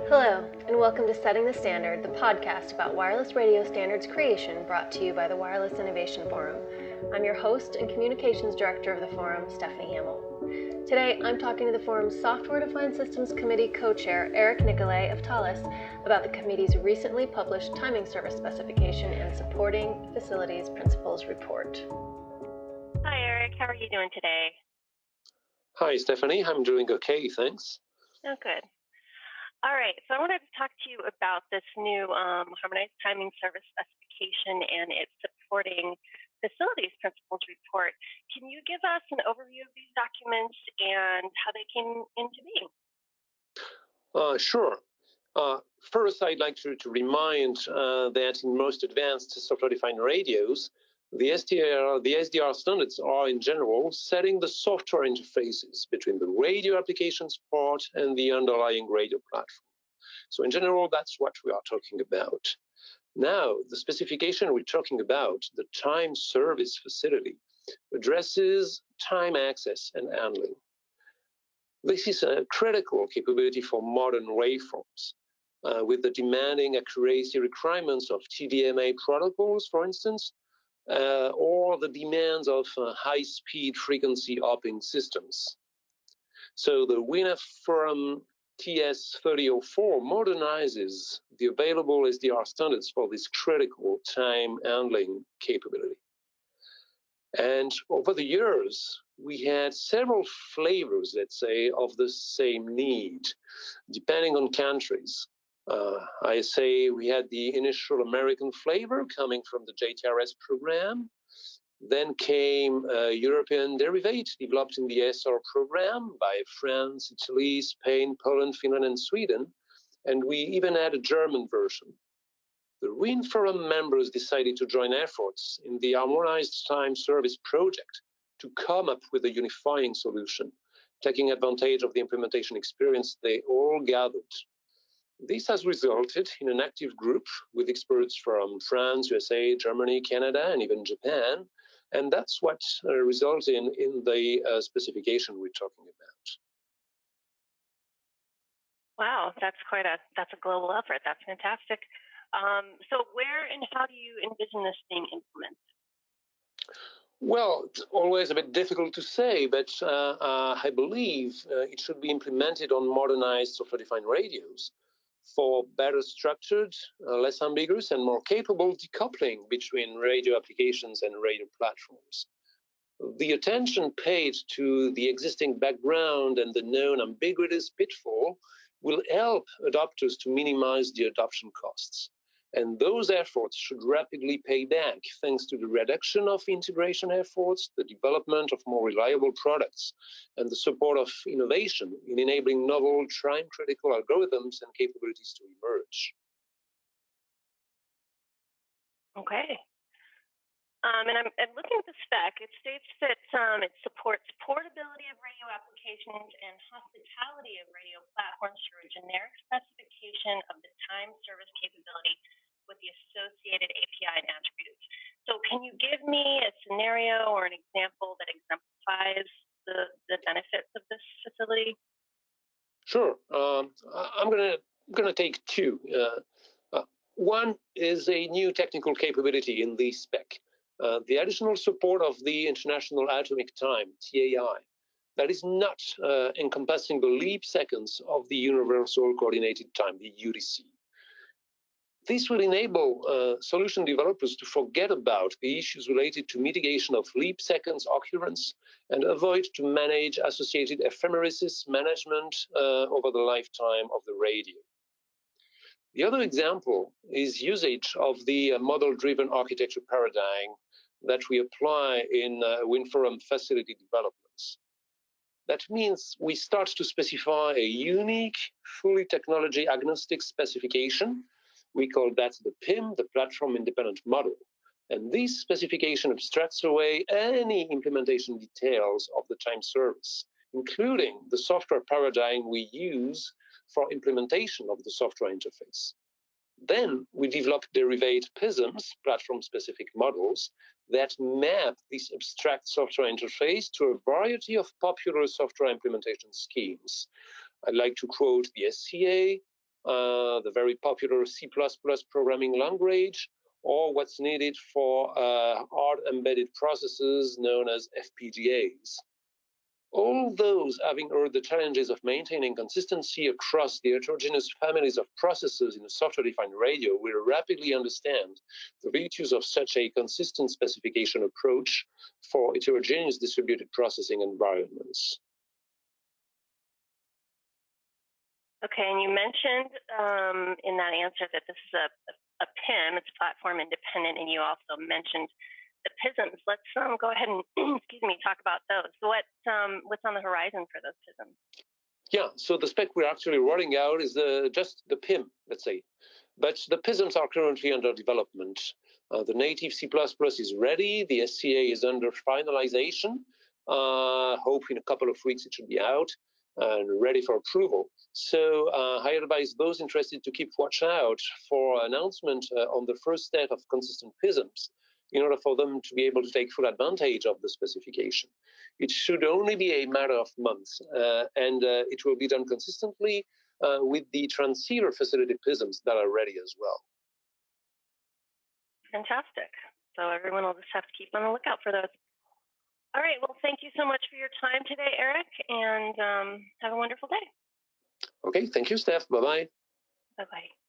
Hello, and welcome to Setting the Standard, the podcast about wireless radio standards creation brought to you by the Wireless Innovation Forum. I'm your host and Communications Director of the Forum, Stephanie Hamill. Today, I'm talking to the Forum's Software-Defined Systems Committee co-chair, Eric Nicollet of Thales, about the committee's recently published Timing Service Specification and Supporting Facilities Principles report. Hi, Eric. How are you doing today? Hi, Stephanie. I'm doing okay, thanks. Oh, good. All right, so I wanted to talk to you about this new Harmonized Timing Service Specification and its supporting facilities principles report. Can you give us an overview of these documents and how they came into being? Sure. First, I'd like to remind that in most advanced software-defined radios, the SDR standards are, in general, setting the software interfaces between the radio applications part and the underlying radio platform. So in general, that's what we are talking about. Now, the specification we're talking about, the time service facility, addresses time access and handling. This is a critical capability for modern waveforms. With the demanding accuracy requirements of TDMA protocols, for instance, or the demands of high-speed frequency hopping systems. So the WINF Forum TS3004 modernizes the available SDR standards for this critical time handling capability. And over the years, we had several flavors, let's say, of the same need, depending on countries. I say we had the initial American flavor coming from the JTRS program. Then came a European derivative developed in the ESSOR program by France, Italy, Spain, Poland, Finland, and Sweden. And we even had a German version. The WIN Forum members decided to join efforts in the Harmonized Time Service project to come up with a unifying solution, taking advantage of the implementation experience they all gathered. This has resulted in an active group with experts from France, USA, Germany, Canada, and even Japan. And that's what resulted in the specification we're talking about. Wow, that's a global effort. That's fantastic. So where and how do you envision this being implemented? Well, it's always a bit difficult to say, but I believe it should be implemented on modernized software-defined radios for better structured, less ambiguous, and more capable decoupling between radio applications and radio platforms. The attention paid to the existing background and the known ambiguous pitfall will help adopters to minimize the adoption costs. And those efforts should rapidly pay back thanks to the reduction of integration efforts, the development of more reliable products, and the support of innovation in enabling novel time-critical algorithms and capabilities to emerge. Okay. And I'm looking at the spec. It states that it supports portability of radio applications and hospitality of radio platforms through a generic specification of the time service capability with the associated API and attributes. So can you give me a scenario or an example that exemplifies the benefits of this facility? Sure. I'm gonna take two. One is a new technical capability in the spec. The additional support of the International Atomic Time, TAI, that is not encompassing the leap seconds of the Universal Coordinated Time, the UTC. This will enable solution developers to forget about the issues related to mitigation of leap seconds occurrence and avoid to manage associated ephemeresis management over the lifetime of the radio. The other example is usage of the model-driven architecture paradigm that we apply in WinForum facility developments. That means we start to specify a unique, fully technology-agnostic specification. We call that the PIM, the Platform Independent Model. And this specification abstracts away any implementation details of the time service, including the software paradigm we use for implementation of the software interface. Then we develop derived PSMs, platform-specific models, that map this abstract software interface to a variety of popular software implementation schemes. I'd like to quote the SCA, the very popular C++ programming language, or what's needed for hard embedded processes known as FPGAs. All those having heard the challenges of maintaining consistency across the heterogeneous families of processes in a software-defined radio will rapidly understand the virtues of such a consistent specification approach for heterogeneous distributed processing environments. Okay, and you mentioned in that answer that this is a PIM, it's platform independent, and you also mentioned the PSMs. Let's go ahead and talk about those. So what's on the horizon for those PSMs? Yeah, so the spec we're actually rolling out is just the PIM, let's say. But the PSMs are currently under development. The native C++ is ready. The SCA is under finalization. Hope in a couple of weeks it should be out and ready for approval. So I advise those interested to keep watch out for announcement on the first set of consistent PSMs in order for them to be able to take full advantage of the specification. It should only be a matter of months, and it will be done consistently with the transceiver facility PSMs that are ready as well. Fantastic. So everyone will just have to keep on the lookout for those. All right. Well, thank you so much for your time today, Eric, and have a wonderful day. Okay. Thank you, Steph. Bye-bye. Bye-bye.